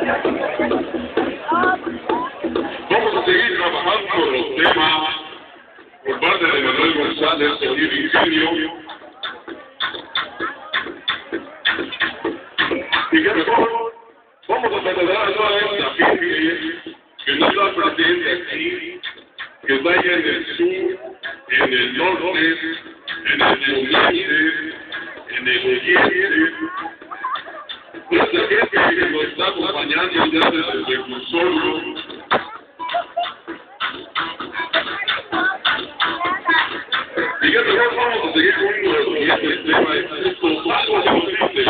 Vamos a seguir trabajando con los temas por parte de Manuel González, Sonido, Ingenio. Y que mejor, vamos a celebrar toda esta gente que no está presente aquí, que está allá en el sur, en el norte, en el poniente, en el oriente. Nuestra gente que nos está acompañando ya desde el reclusorio. Y que mejor vamos a seguir con uno de los siguientes temas. Esto algo de un triste.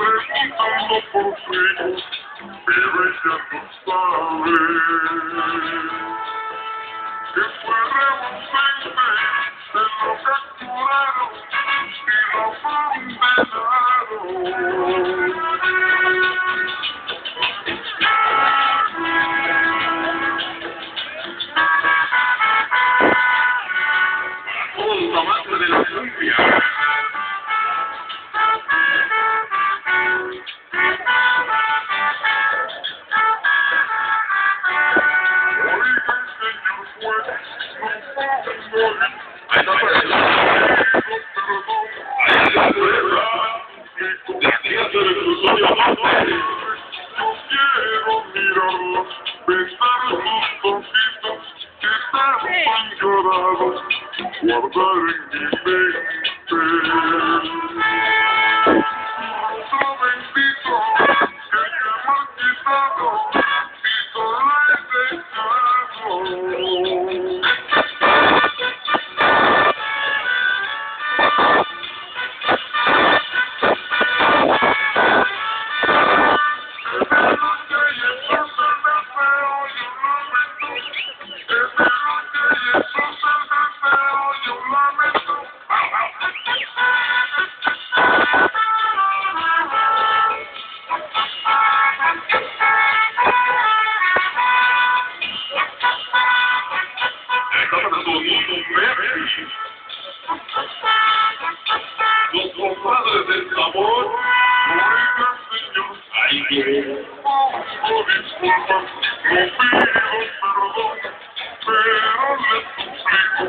Preguntando por su hijo, pero ella no sabe que fue rebusante, se lo capturaron y lo condenaron. Todos los amantes de la cumbia. Guardar en mi mente otro bendito que yo he marchitado y solo he dejado. Los compadres del sabor, Oiga, señor, ahí viene. pongo disculpas, no pido perdón, pero le suplico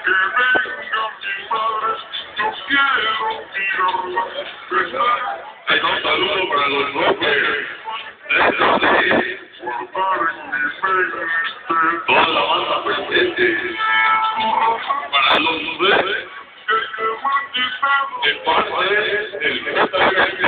que venga mi madre, yo quiero mirarla, besar. Hay un saludo para los López. Guardar en mi mente Toda la banda presente. Para los nueve, de parte del JGC.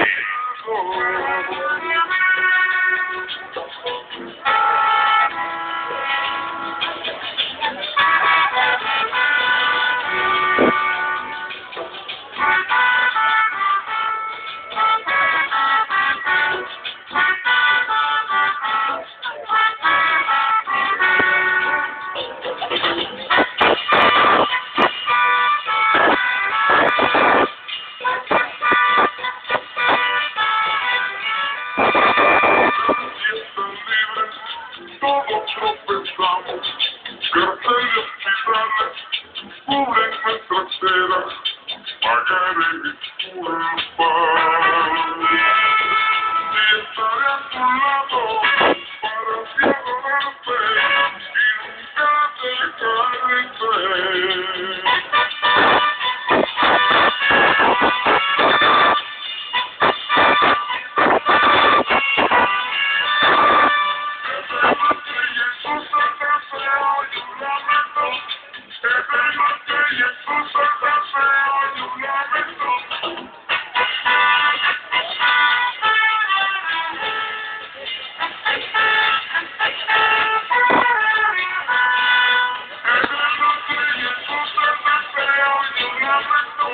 Todos tropezamos, carteles titanes cubren nuestras ceras, pagaré disculpas. Y estaré a tu lado para así adorarte y nunca dejarte. Yo lamento